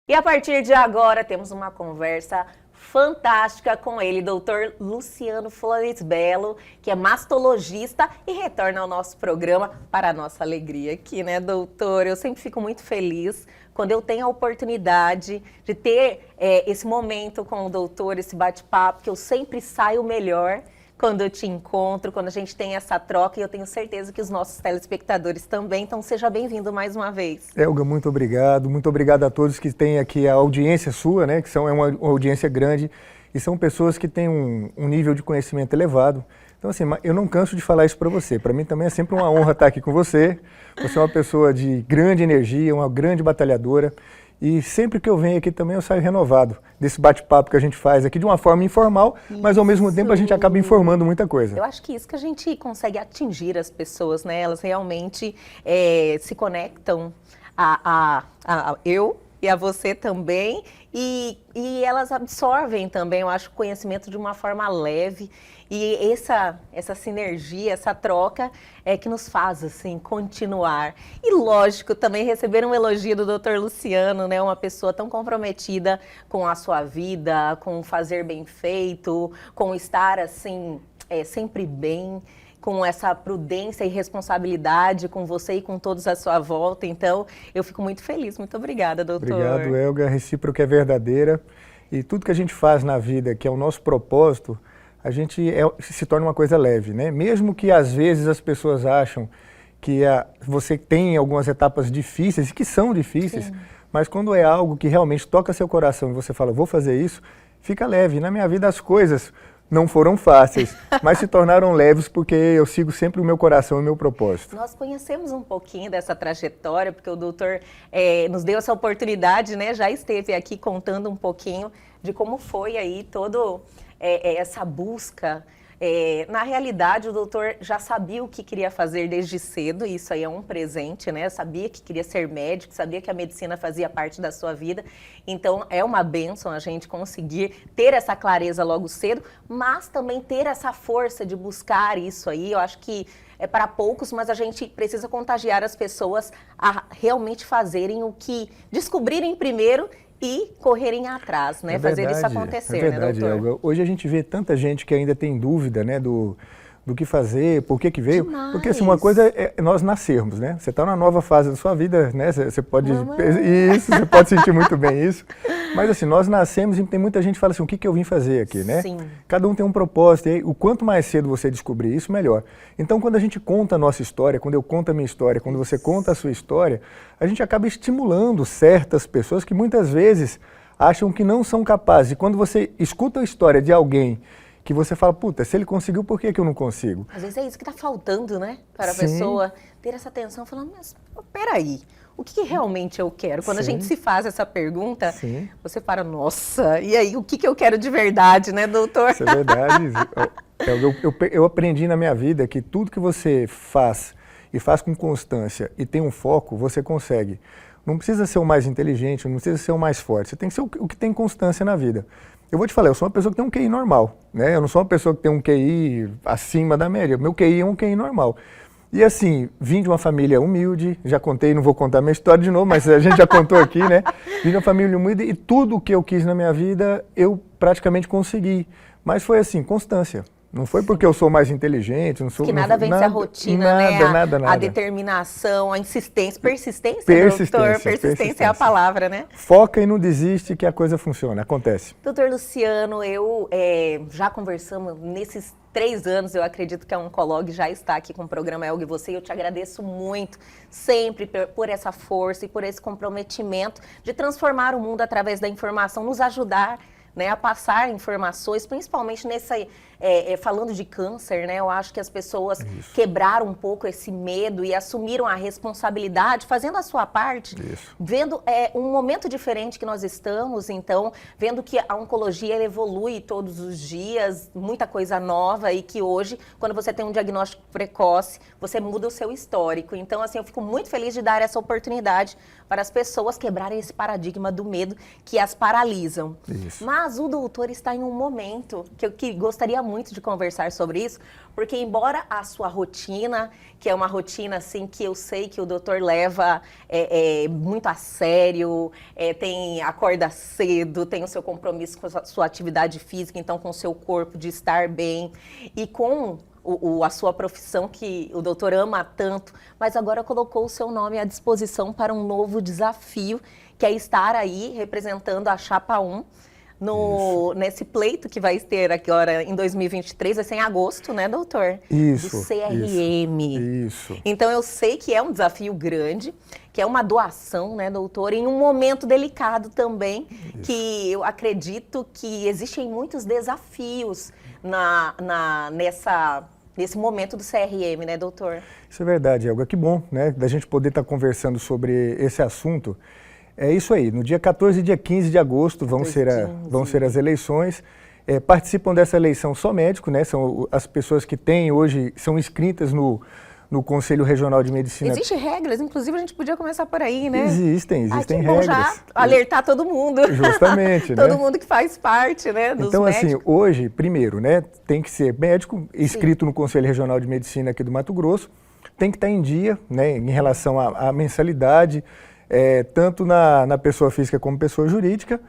E a partir de agora temos uma conversa fantástica com ele, doutor Luciano Flores Belo, que é mastologista e retorna ao nosso programa para a nossa alegria aqui, né, doutor? Eu sempre fico muito feliz quando eu tenho a oportunidade de ter esse momento com o doutor, esse bate-papo, que eu sempre saio melhor quando eu te encontro, quando a gente tem essa troca, e eu tenho certeza que os nossos telespectadores também. Então, seja bem-vindo mais uma vez. Elga, muito obrigado a todos que têm aqui a audiência sua, né, que é uma audiência grande, e são pessoas que têm um nível de conhecimento elevado. Então, assim, eu não canso de falar isso para você. Para mim também é sempre uma honra estar aqui com você. Você é uma pessoa de grande energia, uma grande batalhadora. E sempre que eu venho aqui também eu saio renovado desse bate-papo que a gente faz aqui de uma forma informal, mas ao mesmo tempo a gente acaba informando muita coisa. Eu acho que isso que a gente consegue atingir as pessoas, né? Elas realmente se conectam a eu e a você também, e elas absorvem também, eu acho, o conhecimento de uma forma leve. E essa sinergia, essa troca é que nos faz, assim, continuar. E, lógico, também receber um elogio do Dr. Luciano, né? Uma pessoa tão comprometida com a sua vida, com o fazer bem feito, com estar, assim, sempre bem, com essa prudência e responsabilidade com você e com todos à sua volta. Então, eu fico muito feliz. Muito obrigada, doutor. Obrigado, Elga. A recíproca é verdadeira. E tudo que a gente faz na vida, que é o nosso propósito, a gente se torna uma coisa leve, né? Mesmo que às vezes as pessoas acham que você tem algumas etapas difíceis, que são difíceis, sim, mas quando é algo que realmente toca seu coração e você fala, vou fazer isso, fica leve. Na minha vida as coisas não foram fáceis, mas se tornaram leves porque eu sigo sempre o meu coração e o meu propósito. Nós conhecemos um pouquinho dessa trajetória, porque o doutor nos deu essa oportunidade, né? Já esteve aqui contando um pouquinho de como foi aí todo essa busca. Na realidade, o doutor já sabia o que queria fazer desde cedo, e isso aí é um presente, né? Sabia que queria ser médico, sabia que a medicina fazia parte da sua vida. Então, é uma bênção a gente conseguir ter essa clareza logo cedo, mas também ter essa força de buscar isso aí. Eu acho que é para poucos, mas a gente precisa contagiar as pessoas a realmente fazerem o que descobrirem primeiro e correrem atrás, né? Fazer isso acontecer, né, doutor? Elga. Hoje a gente vê tanta gente que ainda tem dúvida, né, do que fazer, por que veio. Demais. Porque assim, uma coisa é nós nascermos, né? Você está numa nova fase da sua vida, né? Você pode isso, você pode sentir muito bem isso. Mas assim, nós nascemos e tem muita gente que fala assim, o que eu vim fazer aqui, né? Sim. Cada um tem um propósito, e aí, o quanto mais cedo você descobrir isso, melhor. Então, quando a gente conta a nossa história, quando eu conto a minha história, quando você conta a sua história, a gente acaba estimulando certas pessoas que muitas vezes acham que não são capazes. E quando você escuta a história de alguém que você fala, puta, se ele conseguiu, por que eu não consigo? Às vezes é isso que está faltando, né? Para a Sim. pessoa ter essa atenção, falando, mas peraí, o que realmente eu quero? Quando a gente se faz essa pergunta, você para, nossa, e aí, o que eu quero de verdade, né, doutor? Isso é verdade. Eu aprendi na minha vida que tudo que você faz, e faz com constância, e tem um foco, você consegue. Não precisa ser o mais inteligente, não precisa ser o mais forte, você tem que ser o que tem constância na vida. Eu vou te falar, eu sou uma pessoa que tem um QI normal, né? Eu não sou uma pessoa que tem um QI acima da média, meu QI é um QI normal. E assim, vim de uma família humilde, já contei, não vou contar minha história de novo, mas a gente já contou aqui, né? Vim de uma família humilde e tudo o que eu quis na minha vida, eu praticamente consegui. Mas foi assim, constância. Não foi porque eu sou mais inteligente, não sou... Que nada vence a rotina, né? Nada. A determinação, a insistência, persistência, doutor? Persistência. Persistência é a palavra, né? Foca e não desiste que a coisa funciona, acontece. Doutor Luciano, eu já conversamos nesses 3 anos, eu acredito que a Oncolog já está aqui com o programa Elga e Você, e eu te agradeço muito, sempre, por essa força e por esse comprometimento de transformar o mundo através da informação, nos ajudar, né, a passar informações, principalmente falando de câncer, né? Eu acho que as pessoas quebraram um pouco esse medo e assumiram a responsabilidade, fazendo a sua parte, vendo um momento diferente que nós estamos, então, vendo que a oncologia ela evolui todos os dias, muita coisa nova, e que hoje, quando você tem um diagnóstico precoce, você muda o seu histórico. Então, assim, eu fico muito feliz de dar essa oportunidade para as pessoas quebrarem esse paradigma do medo que as paralisam. Mas o doutor está em um momento que eu gostaria muito de conversar sobre isso, porque embora a sua rotina, que é uma rotina assim que eu sei que o doutor leva muito a sério, acorda cedo, tem o seu compromisso com a sua atividade física, então com o seu corpo de estar bem, e com a sua profissão que o doutor ama tanto, mas agora colocou o seu nome à disposição para um novo desafio, que é estar aí representando a Chapa 1 nesse pleito que vai ter agora em 2023, vai ser em agosto, né, doutor? Isso. Do CRM. Isso. Então eu sei que é um desafio grande, que é uma doação, né, doutor, em um momento delicado também, que eu acredito que existem muitos desafios nesse momento do CRM, né, doutor? Isso é verdade, Elga. Que bom, né, da gente poder estar conversando sobre esse assunto. É isso aí, no dia 14 e dia 15 de agosto vão ser as eleições. Participam dessa eleição só médicos, né, são as pessoas que têm hoje, são inscritas no Conselho Regional de Medicina. Existem regras, inclusive a gente podia começar por aí, né? Existem regras. É bom já alertar todo mundo. Justamente, né? Todo mundo que faz parte, né, dos então, médicos. assim, hoje, primeiro, né, tem que ser médico, inscrito no Conselho Regional de Medicina aqui do Mato Grosso, tem que estar em dia, né, em relação à mensalidade, tanto na pessoa física como pessoa jurídica,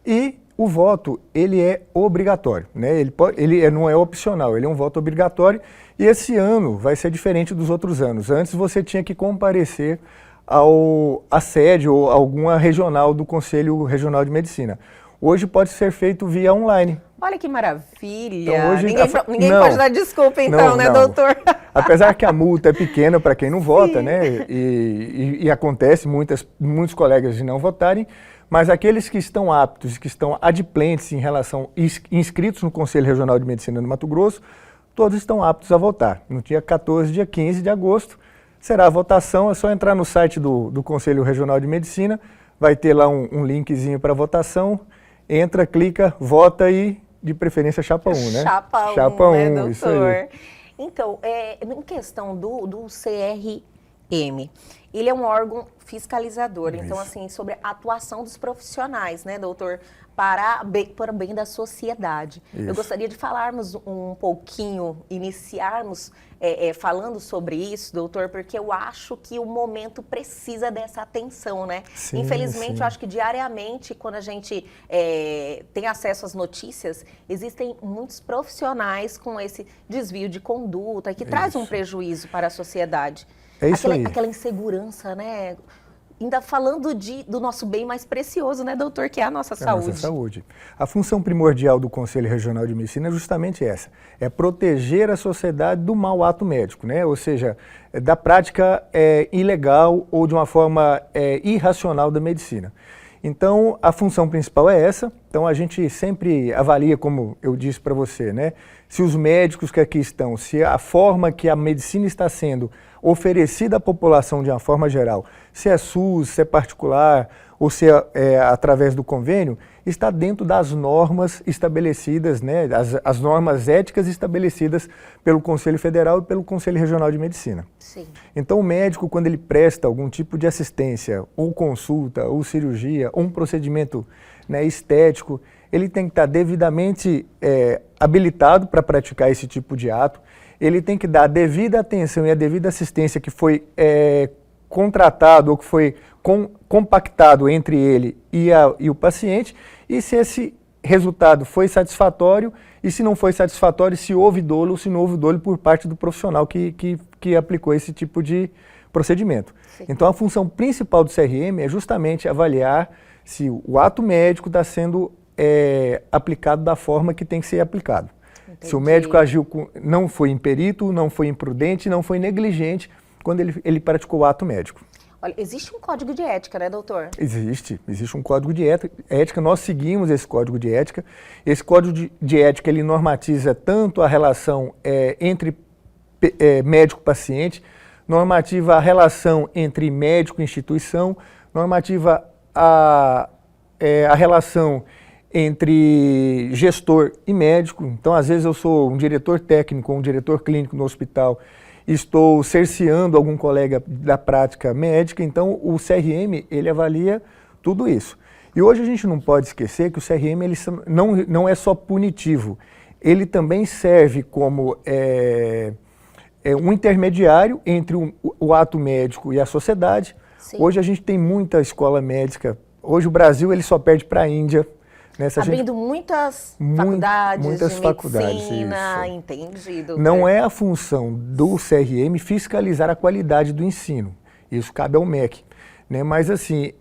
e o voto, ele é obrigatório, né? Ele não é opcional, ele é um voto obrigatório, e esse ano vai ser diferente dos outros anos. Antes você tinha que comparecer à sede ou alguma regional do Conselho Regional de Medicina. Hoje pode ser feito via online. Olha que maravilha! Então, hoje, ninguém pode dar desculpa então, né, doutor? Apesar que a multa é pequena para quem não vota, né? E acontece muitos colegas de não votarem, mas aqueles que estão aptos, que estão adimplentes em relação, inscritos no Conselho Regional de Medicina do Mato Grosso, todos estão aptos a votar. No dia 14 e dia 15 de agosto será a votação, é só entrar no site do Conselho Regional de Medicina, vai ter lá um linkzinho para votação, entra, clica, vota e de preferência Chapa 1, né? Chapa 1, né, doutor? Isso aí. Então, em questão do CRM, ele é um órgão fiscalizador, então, assim, sobre a atuação dos profissionais, né, doutor, para o bem da sociedade. Isso. Eu gostaria de falarmos um pouquinho, iniciarmos falando sobre isso, doutor, porque eu acho que o momento precisa dessa atenção, né? Sim, infelizmente, sim. eu acho que diariamente, quando a gente tem acesso às notícias, existem muitos profissionais com esse desvio de conduta que traz um prejuízo para a sociedade. É isso aí. Aquela insegurança, né? Ainda falando do nosso bem mais precioso, né, doutor, que é a nossa saúde. Nossa saúde. A função primordial do Conselho Regional de Medicina é justamente essa, é proteger a sociedade do mau ato médico, né? Ou seja, da prática ilegal ou de uma forma irracional da medicina. Então, a função principal é essa. Então, a gente sempre avalia, como eu disse para você, né? Se os médicos que aqui estão, se a forma que a medicina está sendo oferecida à população de uma forma geral, se é SUS, se é particular ou se é através do convênio, está dentro das normas estabelecidas, né? As normas éticas estabelecidas pelo Conselho Federal e pelo Conselho Regional de Medicina. Sim. Então, o médico, quando ele presta algum tipo de assistência, ou consulta, ou cirurgia, ou um procedimento, né, estético, ele tem que estar devidamente habilitado para praticar esse tipo de ato, ele tem que dar a devida atenção e a devida assistência que foi contratado ou que foi compactado entre ele e o paciente, e se esse resultado foi satisfatório, e se não foi satisfatório, se houve dolo ou se não houve dolo por parte do profissional que aplicou esse tipo de procedimento. Sim. Então, a função principal do CRM é justamente avaliar se o ato médico está sendo aplicado da forma que tem que ser aplicado. Entendi. Se o médico agiu não foi imperito, não foi imprudente, não foi negligente quando ele praticou o ato médico. Olha, existe um código de ética, né, doutor? Existe um código de ética, nós seguimos esse código de ética. Esse código de ética, ele normatiza tanto a relação entre médico-paciente, normativa a relação entre médico e instituição, normativa a relação entre gestor e médico. Então, às vezes eu sou um diretor técnico ou um diretor clínico no hospital, estou cerceando algum colega da prática médica, então o CRM, ele avalia tudo isso. E hoje a gente não pode esquecer que o CRM ele não é só punitivo, ele também serve como um intermediário entre o ato médico e a sociedade. Sim. Hoje a gente tem muita escola médica. Hoje o Brasil ele só perde para a Índia. Abrindo muitas faculdades de medicina, entendi, doutor. Não é a função do CRM fiscalizar a qualidade do ensino. Isso cabe ao MEC. Né? Mas assim,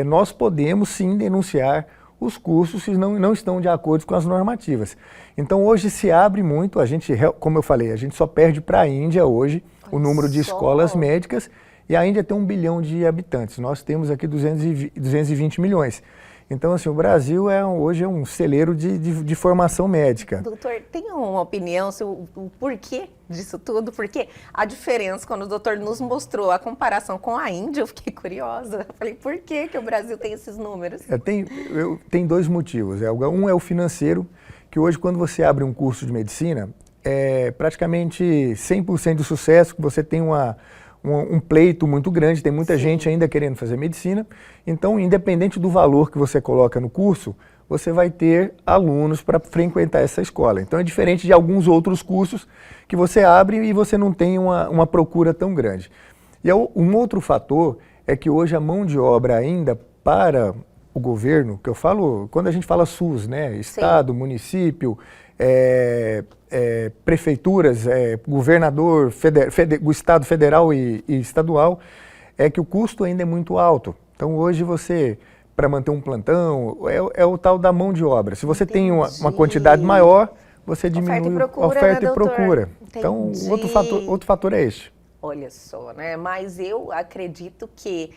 nós podemos sim denunciar os cursos se não estão de acordo com as normativas. Então hoje se abre muito, como eu falei, a gente só perde para a Índia hoje o número de escolas médicas, e a Índia tem 1 bilhão de habitantes, nós temos aqui 220 milhões. Então, assim, o Brasil hoje é um celeiro de formação médica. Doutor, tem uma opinião sobre o porquê disso tudo? Porque a diferença, quando o doutor nos mostrou a comparação com a Índia, eu fiquei curiosa. Eu falei, por que o Brasil tem esses números? Tem 2 motivos. Um é o financeiro, que hoje, quando você abre um curso de medicina, é praticamente 100% de sucesso, que você tem um pleito muito grande, tem muita gente ainda querendo fazer medicina. Então, independente do valor que você coloca no curso, você vai ter alunos para frequentar essa escola. Então, é diferente de alguns outros cursos que você abre e você não tem uma procura tão grande. E um outro fator é que hoje a mão de obra ainda para o governo, que eu falo, quando a gente fala SUS, né, Estado, município, prefeituras, governador, o Estado federal e estadual, é que o custo ainda é muito alto. Então hoje para manter um plantão, é o tal da mão de obra. Se você tem uma quantidade maior, você diminui a oferta e procura. Então outro fator é este. Olha só, né? Mas eu acredito que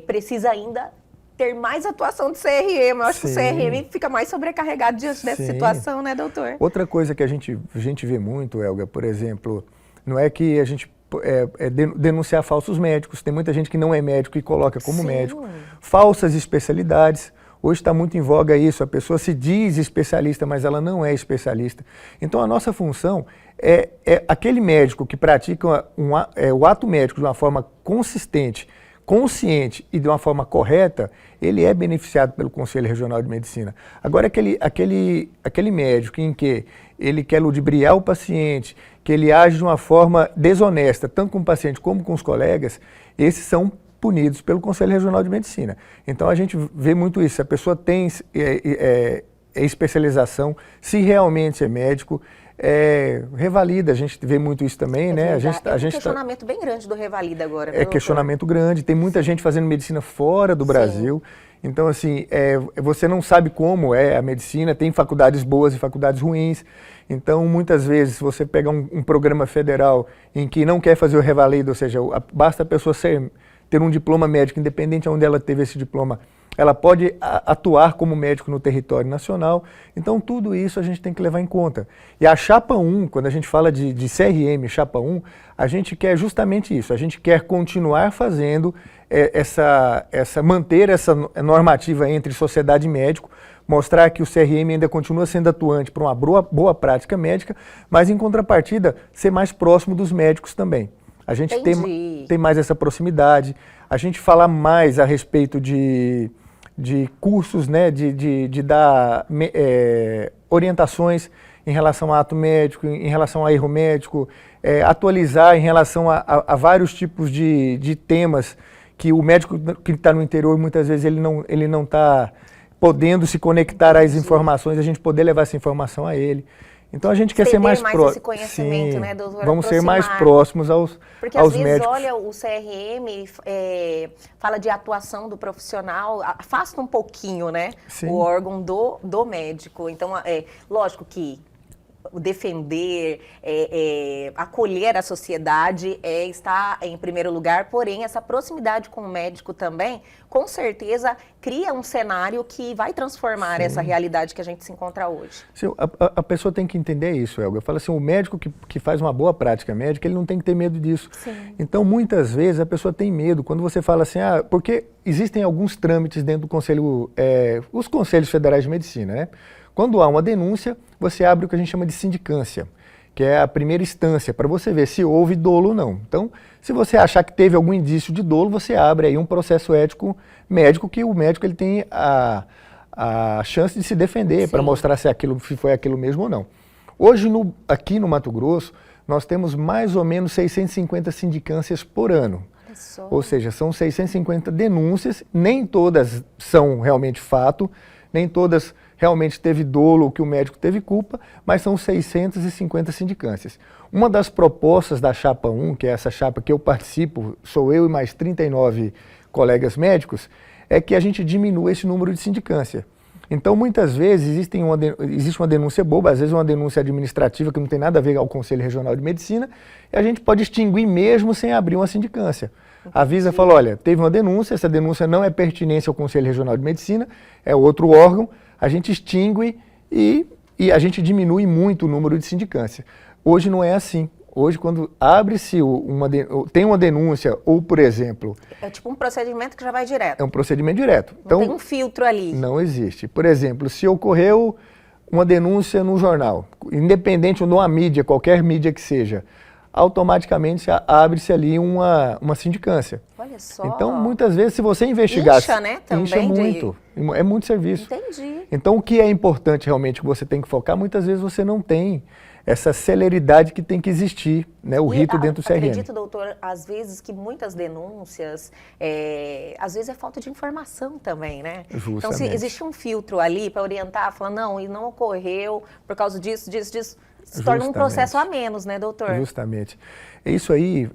precisa ainda ter mais atuação de CRM. Eu acho que o CRM fica mais sobrecarregado diante dessa situação, né, doutor? Outra coisa que a gente vê muito, Elga, por exemplo, não é que a gente denunciar falsos médicos. Tem muita gente que não é médico e coloca como médico. Falsas especialidades. Hoje está muito em voga isso. A pessoa se diz especialista, mas ela não é especialista. Então a nossa função é aquele médico que pratica o ato médico de uma forma consistente, consciente e de uma forma correta, ele é beneficiado pelo Conselho Regional de Medicina. Agora, aquele médico em que ele quer ludibriar o paciente, que ele age de uma forma desonesta, tanto com o paciente como com os colegas, esses são punidos pelo Conselho Regional de Medicina. Então, a gente vê muito isso. Se a pessoa tem especialização, se realmente é médico, revalida, a gente vê muito isso também, né? A gente um questionamento bem grande do revalida agora. Questionamento grande, tem muita gente fazendo medicina fora do Brasil, então assim, você não sabe como é a medicina, tem faculdades boas e faculdades ruins, então muitas vezes se você pegar um programa federal em que não quer fazer o revalida, ou seja, basta a pessoa ter um diploma médico, independente de onde ela teve esse diploma, ela pode atuar como médico no território nacional. Então, tudo isso a gente tem que levar em conta. E a Chapa 1, quando a gente fala de CRM, Chapa 1, a gente quer justamente isso. A gente quer continuar fazendo manter essa normativa entre sociedade e médico, mostrar que o CRM ainda continua sendo atuante para uma boa prática médica, mas, em contrapartida, ser mais próximo dos médicos também. A gente tem mais essa proximidade, a gente fala mais a respeito de cursos, né, de dar orientações em relação a ato médico, em relação a erro médico, atualizar em relação a vários tipos de temas que o médico que está no interior, muitas vezes ele não está podendo se conectar às informações, a gente poder levar essa informação a ele. Então a gente quer ser mais próximo. Esse conhecimento, né, doutora? Vamos ser mais próximos aos médicos. Porque às vezes, olha, o CRM fala de atuação do profissional, afasta um pouquinho, né, o órgão do médico. Então, lógico que defender, acolher a sociedade está em primeiro lugar, porém essa proximidade com o médico também, com certeza, cria um cenário que vai transformar essa realidade que a gente se encontra hoje. Sim, a pessoa tem que entender isso, Elga. Eu falo assim, o médico que faz uma boa prática médica, ele não tem que ter medo disso. Sim. Então, muitas vezes, a pessoa tem medo. Quando você fala assim, porque existem alguns trâmites dentro do Conselho, os Conselhos Federais de Medicina, né? Quando há uma denúncia, você abre o que a gente chama de sindicância, que é a primeira instância, para você ver se houve dolo ou não. Então, se você achar que teve algum indício de dolo, você abre aí um processo ético médico, que o médico ele tem a chance de se defender para mostrar se foi aquilo mesmo ou não. Hoje, aqui no Mato Grosso, nós temos mais ou menos 650 sindicâncias por ano. Ou seja, são 650 denúncias, nem todas são realmente fato, nem todas realmente teve dolo ou que o médico teve culpa, mas são 650 sindicâncias. Uma das propostas da Chapa 1, que é essa chapa que eu participo, sou eu e mais 39 colegas médicos, é que a gente diminua esse número de sindicância. Então, muitas vezes, existe uma denúncia boba, às vezes uma denúncia administrativa que não tem nada a ver ao Conselho Regional de Medicina, e a gente pode extinguir mesmo sem abrir uma sindicância. Avisa e fala, olha, teve uma denúncia, essa denúncia não é pertinência ao Conselho Regional de Medicina, é outro órgão, a gente extingue e a gente diminui muito o número de sindicância. Hoje não é assim. Hoje, quando abre-se tem uma denúncia, ou, por exemplo... É tipo um procedimento que já vai direto. É um procedimento direto. Então, não tem um filtro ali. Não existe. Por exemplo, se ocorreu uma denúncia no jornal, independente de uma mídia, qualquer mídia que seja, automaticamente abre-se ali uma sindicância. Olha só. Então, muitas vezes, se você investigar... Incha, né? Também incha muito. É muito serviço. Entendi. Então, o que é importante realmente que você tem que focar, muitas vezes você não tem essa celeridade que tem que existir, né? O rito dentro do CRM. Acredito, doutor, às vezes que muitas denúncias, às vezes é falta de informação também, né? Justamente. Então, se existe um filtro ali para orientar, falar, não, e não ocorreu por causa disso, se torna um processo a menos, né, doutor? Justamente. Isso aí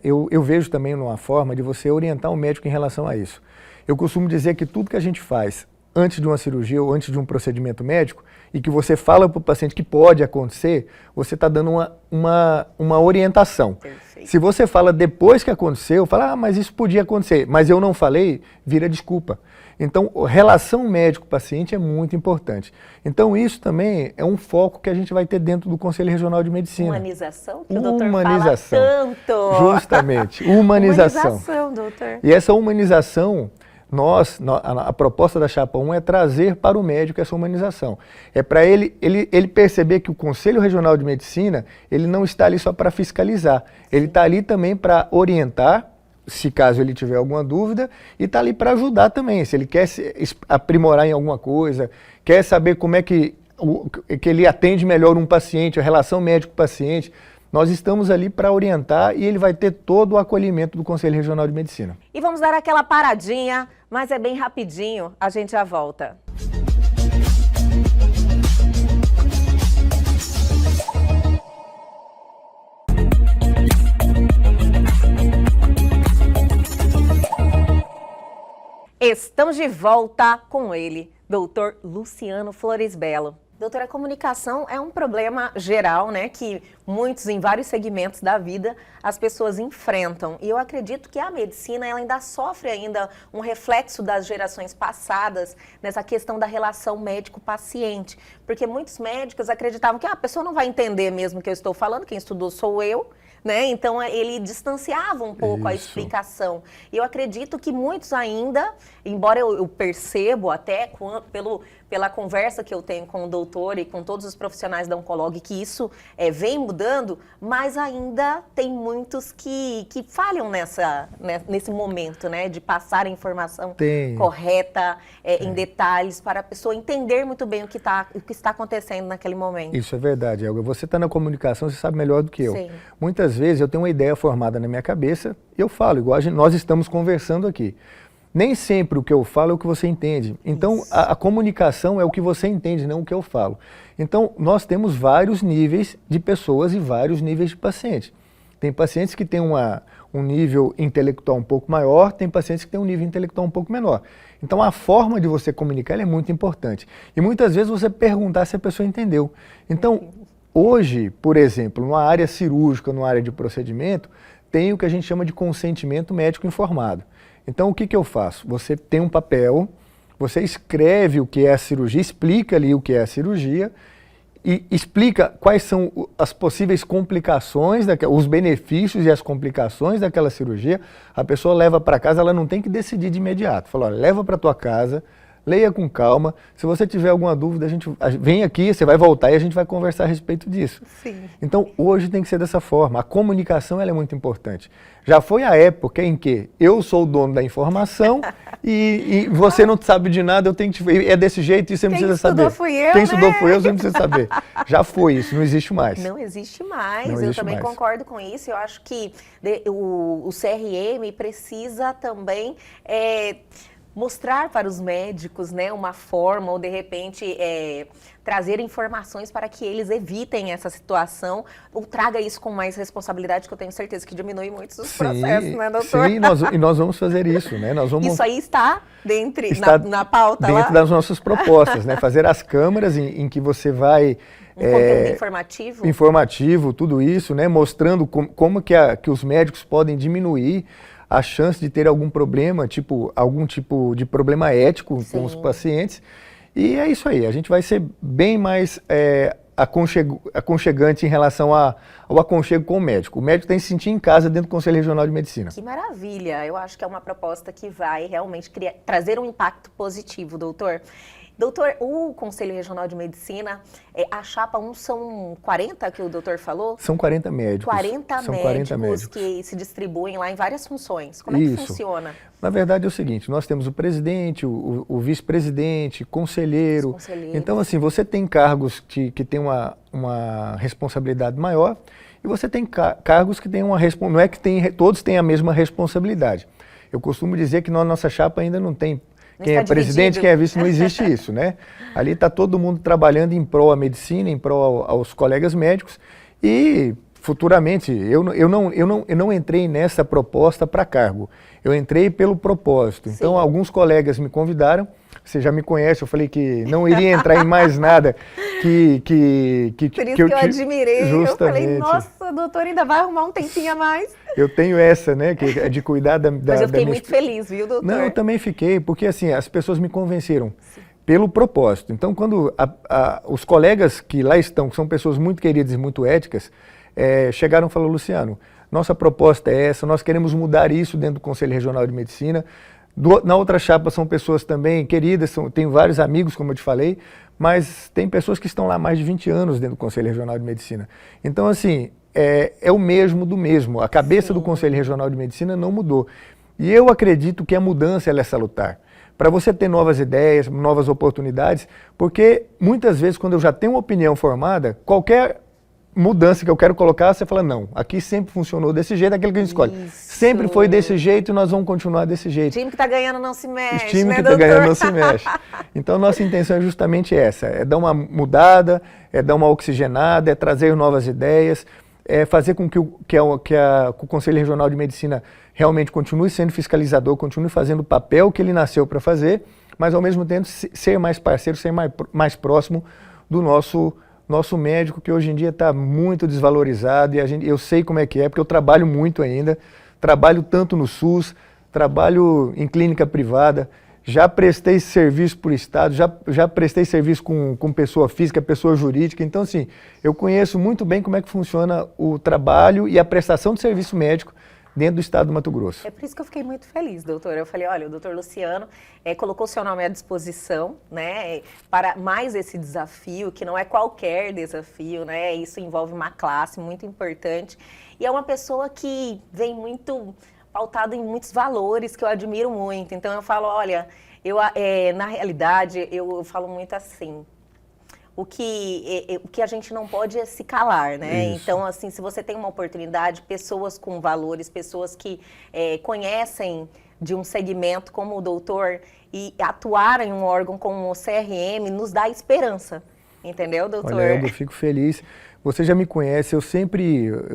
eu vejo também uma forma de você orientar o médico em relação a isso. Eu costumo dizer que tudo que a gente faz antes de uma cirurgia ou antes de um procedimento médico e que você fala para o paciente que pode acontecer, você está dando uma orientação. Perfeito. Se você fala depois que aconteceu, fala, mas isso podia acontecer, mas eu não falei, vira desculpa. Então, relação médico-paciente é muito importante. Então, isso também é um foco que a gente vai ter dentro do Conselho Regional de Medicina. Humanização, que o doutor fala tanto. Justamente, humanização. Humanização, doutor. E essa humanização, a proposta da Chapa 1 é trazer para o médico essa humanização. É para ele perceber que o Conselho Regional de Medicina, ele não está ali só para fiscalizar, ele está ali também para orientar, se caso ele tiver alguma dúvida, e está ali para ajudar também, se ele quer se aprimorar em alguma coisa, quer saber como é que ele atende melhor um paciente, a relação médico-paciente, nós estamos ali para orientar e ele vai ter todo o acolhimento do Conselho Regional de Medicina. E vamos dar aquela paradinha, mas é bem rapidinho, a gente já volta. Estamos de volta com ele, doutor Luciano Floresbello. Doutora, a comunicação é um problema geral, né, que muitos, em vários segmentos da vida, as pessoas enfrentam. E eu acredito que a medicina ela ainda sofre um reflexo das gerações passadas nessa questão da relação médico-paciente. Porque muitos médicos acreditavam que a pessoa não vai entender mesmo o que eu estou falando, quem estudou sou eu. Né? Então, ele distanciava um pouco a explicação. E eu acredito que muitos ainda, embora eu percebo até pela conversa que eu tenho com o doutor e com todos os profissionais da Oncolog, que isso vem mudando, mas ainda tem muitos que falham nesse momento, né? De passar a informação correta, em detalhes, para a pessoa entender muito bem o que está acontecendo naquele momento. Isso é verdade, Elga. Você está na comunicação, você sabe melhor do que eu. Sim. Muitas vezes eu tenho uma ideia formada na minha cabeça e eu falo, igual nós estamos conversando aqui. Nem sempre o que eu falo é o que você entende. Então, a comunicação é o que você entende, não o que eu falo. Então, nós temos vários níveis de pessoas e vários níveis de pacientes. Tem pacientes que têm um nível intelectual um pouco maior, tem pacientes que têm um nível intelectual um pouco menor. Então, a forma de você comunicar ela é muito importante. E muitas vezes você perguntar se a pessoa entendeu. Então, hoje, por exemplo, numa área cirúrgica, numa área de procedimento, tem o que a gente chama de consentimento médico informado. Então, o que eu faço? Você tem um papel, você escreve o que é a cirurgia, explica ali o que é a cirurgia e explica quais são as possíveis complicações, os benefícios e as complicações daquela cirurgia. A pessoa leva para casa, ela não tem que decidir de imediato. Fala, olha, leva para tua casa, leia com calma. Se você tiver alguma dúvida, vem aqui, você vai voltar e a gente vai conversar a respeito disso. Sim. Então, hoje tem que ser dessa forma. A comunicação ela é muito importante. Já foi a época em que eu sou o dono da informação e você não sabe de nada, eu tenho que é desse jeito e você não precisa saber. Quem estudou fui eu, Quem estudou fui eu, você não precisa saber. Já foi isso, não existe mais. Não existe mais, Não eu existe também mais. concordo com isso. Eu acho que o CRM precisa também mostrar para os médicos, né, uma forma ou de repente trazer informações para que eles evitem essa situação ou traga isso com mais responsabilidade, que eu tenho certeza que diminui muito os processos, né, doutor? Sim, e nós vamos fazer isso, né? Isso aí está na pauta dentro lá? das nossas propostas, né? Fazer as câmaras em que você vai... conteúdo informativo? Informativo, tudo isso, né? Mostrando como que os médicos podem diminuir a chance de ter algum problema, algum tipo de problema ético com os pacientes. E é isso aí, a gente vai ser bem mais aconchegante em relação ao aconchego com o médico. O médico tem que se sentir em casa dentro do Conselho Regional de Medicina. Que maravilha! Eu acho que é uma proposta que vai realmente trazer um impacto positivo, doutor. Doutor, o Conselho Regional de Medicina, a chapa 1 são 40 que o doutor falou? São 40 médicos. 40 são médicos 40 médicos que se distribuem lá em várias funções. Como é que funciona? Na verdade é o seguinte, nós temos o presidente, o vice-presidente, conselheiro. Então, assim, você tem cargos que têm uma responsabilidade maior e você tem cargos que têm uma responsabilidade. Não é que todos têm a mesma responsabilidade. Eu costumo dizer que na nossa chapa ainda não tem... Quem é presidente, quem é vice, não existe isso, né? Ali está todo mundo trabalhando em prol à medicina, em prol aos colegas médicos e futuramente, eu não entrei nessa proposta para cargo, eu entrei pelo propósito. Então, Sim. Alguns colegas me convidaram, você já me conhece, eu falei que não iria entrar em mais nada Por isso que eu admirei, justamente. Eu falei, nossa, doutor, ainda vai arrumar um tempinho a mais. Eu tenho essa, né, que é de cuidar da Mas eu fiquei muito feliz, viu, doutor? Não, eu também fiquei, porque assim, as pessoas me convenceram pelo propósito. Então, quando os colegas que lá estão, que são pessoas muito queridas e muito éticas, chegaram e falaram, Luciano, nossa proposta é essa, nós queremos mudar isso dentro do Conselho Regional de Medicina. Na outra chapa são pessoas também queridas, tenho vários amigos, como eu te falei, mas tem pessoas que estão lá há mais de 20 anos dentro do Conselho Regional de Medicina. Então, assim, é o mesmo do mesmo. A cabeça do Conselho Regional de Medicina não mudou. E eu acredito que a mudança ela é salutar. Para você ter novas ideias, novas oportunidades, porque muitas vezes quando eu já tenho uma opinião formada, qualquer mudança que eu quero colocar, você fala, não, aqui sempre funcionou desse jeito, aquilo que a gente escolhe. Sempre foi desse jeito e nós vamos continuar desse jeito. O time que está ganhando não se mexe, O time né, que está ganhando não se mexe. Então, nossa intenção é justamente essa, é dar uma mudada, é dar uma oxigenada, é trazer novas ideias, é fazer com que o Conselho Regional de Medicina realmente continue sendo fiscalizador, continue fazendo o papel que ele nasceu para fazer, mas ao mesmo tempo ser mais parceiro, ser mais próximo do nosso médico, que hoje em dia está muito desvalorizado, e eu sei como é que é, porque eu trabalho muito ainda, trabalho tanto no SUS, trabalho em clínica privada, já prestei serviço para o Estado, já prestei serviço com pessoa física, pessoa jurídica, então assim, eu conheço muito bem como é que funciona o trabalho e a prestação de serviço médico dentro do estado do Mato Grosso. É por isso que eu fiquei muito feliz, doutor. Eu falei, olha, o doutor Luciano colocou seu nome à disposição, né, para mais esse desafio, que não é qualquer desafio, né, isso envolve uma classe muito importante, e é uma pessoa que vem muito pautado em muitos valores que eu admiro muito. Então eu falo, olha, na realidade, eu falo muito assim, o que a gente não pode é se calar, né? Isso. Então, assim, se você tem uma oportunidade, pessoas com valores, pessoas que conhecem de um segmento como o doutor e atuar em um órgão como o CRM, nos dá esperança, entendeu, doutor? Olha, eu fico feliz. Você já me conhece, eu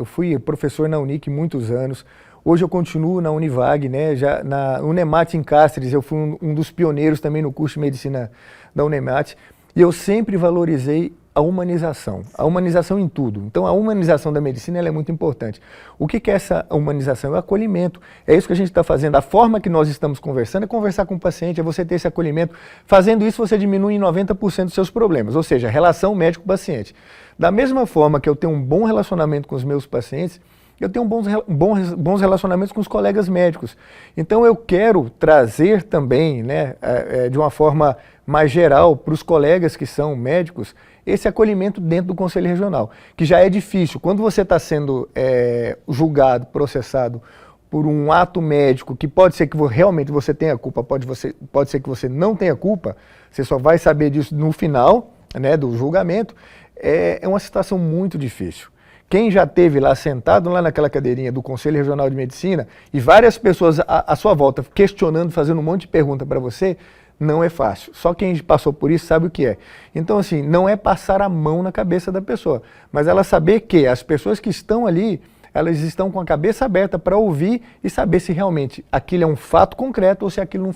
fui professor na Unic muitos anos. Hoje eu continuo na Univag, né? Já na Unemat em Cáceres, eu fui um dos pioneiros também no curso de medicina da Unemat. E eu sempre valorizei a humanização em tudo. Então a humanização da medicina ela é muito importante. O que é essa humanização? É o acolhimento. É isso que a gente está fazendo. A forma que nós estamos conversando é conversar com o paciente, é você ter esse acolhimento. Fazendo isso você diminui em 90% dos seus problemas, ou seja, relação médico-paciente. Da mesma forma que eu tenho um bom relacionamento com os meus pacientes, eu tenho bons relacionamentos com os colegas médicos. Então eu quero trazer também, né, de uma forma mais geral, para os colegas que são médicos, esse acolhimento dentro do Conselho Regional, que já é difícil. Quando você está sendo julgado, processado por um ato médico, que pode ser que realmente você tenha culpa, pode ser que você não tenha culpa, você só vai saber disso no final, né, do julgamento, é uma situação muito difícil. Quem já esteve lá sentado lá naquela cadeirinha do Conselho Regional de Medicina e várias pessoas à sua volta questionando, fazendo um monte de pergunta para você, não é fácil. Só quem passou por isso sabe o que é. Então, assim, não é passar a mão na cabeça da pessoa, mas ela saber que as pessoas que estão ali, elas estão com a cabeça aberta para ouvir e saber se realmente aquilo é um fato concreto ou se aquilo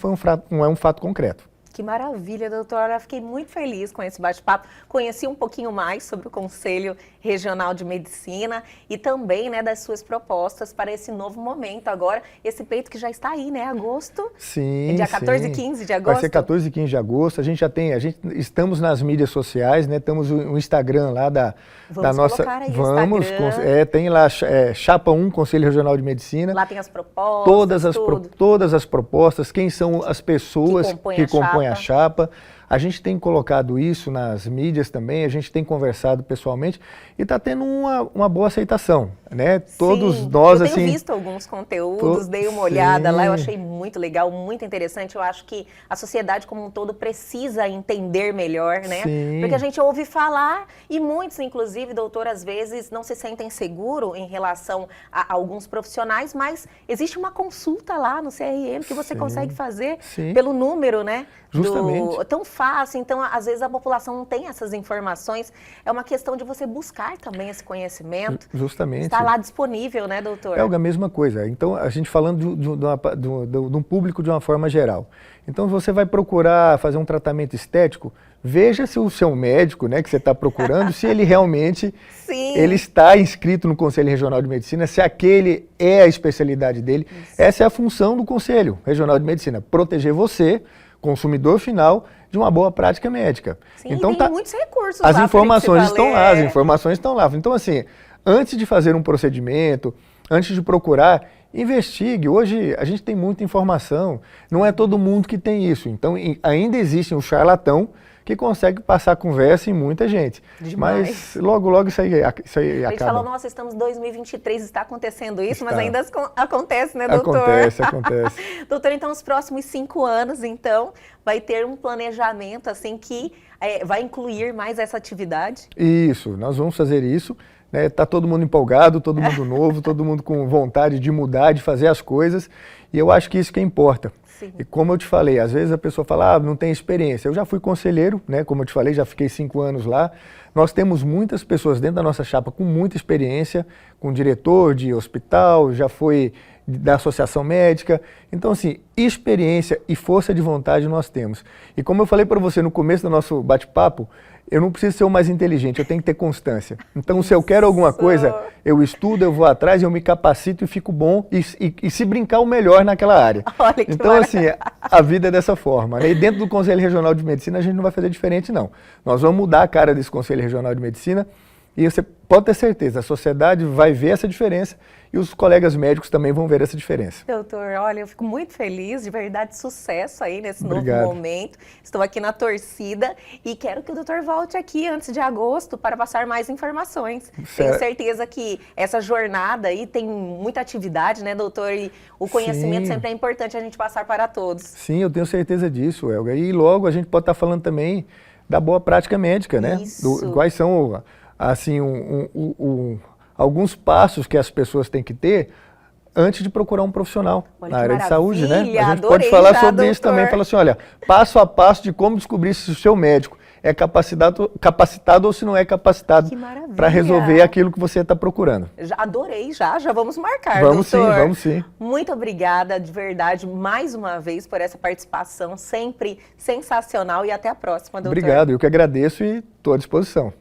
não é um fato concreto. Que maravilha, doutora. Eu fiquei muito feliz com esse bate-papo. Conheci um pouquinho mais sobre o Conselho Regional de Medicina e também, né, das suas propostas para esse novo momento. Agora, esse pleito que já está aí, né? Agosto. Sim, é dia 14 e 15 de agosto? Vai ser 14 e 15 de agosto. Estamos nas mídias sociais, né? Temos o Instagram lá da nossa... Colocar aí o Instagram. Tem lá Chapa 1, Conselho Regional de Medicina. Lá tem as propostas, todas as propostas, quem são as pessoas que compõem a chapa. A gente tem colocado isso nas mídias também, a gente tem conversado pessoalmente e está tendo uma boa aceitação, né? Todos nós, eu tenho visto alguns conteúdos, dei uma olhada lá, eu achei muito legal, muito interessante. Eu acho que a sociedade como um todo precisa entender melhor, né? Sim. Porque a gente ouve falar e muitos, inclusive, doutor, às vezes não se sentem seguros em relação a alguns profissionais, mas existe uma consulta lá no CRM que você consegue fazer pelo número, né? Justamente. Tão fácil, então às vezes a população não tem essas informações, é uma questão de você buscar também esse conhecimento. Justamente. Está lá disponível, né, doutor? É a mesma coisa, então a gente falando de um público de uma forma geral. Então você vai procurar fazer um tratamento estético, veja se o seu médico, né, que você está procurando, se ele realmente ele está inscrito no Conselho Regional de Medicina, se aquele é a especialidade dele. Isso. Essa é a função do Conselho Regional de Medicina, proteger você, consumidor final, de uma boa prática médica. Sim, então tem muitos recursos as lá. Informações estão lá, as informações estão lá. Então, assim, antes de fazer um procedimento, antes de procurar, investigue. Hoje a gente tem muita informação, não é todo mundo que tem isso. Então, ainda existe um charlatão que consegue passar conversa em muita gente. Demais. Mas logo, logo isso aí acaba. A gente falou, nossa, estamos em 2023, está acontecendo isso, mas ainda acontece, né, doutor? Acontece. Doutor, então, os próximos 5 anos, então, vai ter um planejamento, assim, que vai incluir mais essa atividade? Isso, nós vamos fazer isso. Tá todo mundo empolgado, todo mundo novo, todo mundo com vontade de mudar, de fazer as coisas. E eu acho que isso que importa. Sim. E como eu te falei, às vezes a pessoa fala, não tem experiência. Eu já fui conselheiro, né? Como eu te falei, já fiquei 5 anos lá. Nós temos muitas pessoas dentro da nossa chapa com muita experiência, com diretor de hospital, já foi da associação médica. Então, assim, experiência e força de vontade nós temos. E como eu falei para você no começo do nosso bate-papo, eu não preciso ser o mais inteligente, eu tenho que ter constância. Então, se eu quero alguma coisa, eu estudo, eu vou atrás, eu me capacito e fico bom e se brincar o melhor naquela área. Olha que então, assim, a vida é dessa forma, né? E dentro do Conselho Regional de Medicina, a gente não vai fazer diferente, não. Nós vamos mudar a cara desse Conselho Regional de Medicina e você pode ter certeza, a sociedade vai ver essa diferença e os colegas médicos também vão ver essa diferença. Doutor, olha, eu fico muito feliz, de verdade, sucesso aí nesse Obrigado. Novo momento. Estou aqui na torcida e quero que o doutor volte aqui antes de agosto para passar mais informações. Tenho certeza que essa jornada aí tem muita atividade, né, doutor? E o conhecimento sempre é importante a gente passar para todos. Sim, eu tenho certeza disso, Elga. E logo a gente pode estar falando também da boa prática médica, né? Quais são, assim, alguns passos que as pessoas têm que ter antes de procurar um profissional na área de saúde, né? A gente pode falar sobre isso também, falar assim, olha, passo a passo de como descobrir se o seu médico é capacitado ou se não é capacitado para resolver aquilo que você está procurando. Adorei, já vamos marcar, vamos doutor. Vamos sim. Muito obrigada, de verdade, mais uma vez por essa participação, sempre sensacional e até a próxima, doutor. Obrigado, eu que agradeço e estou à disposição.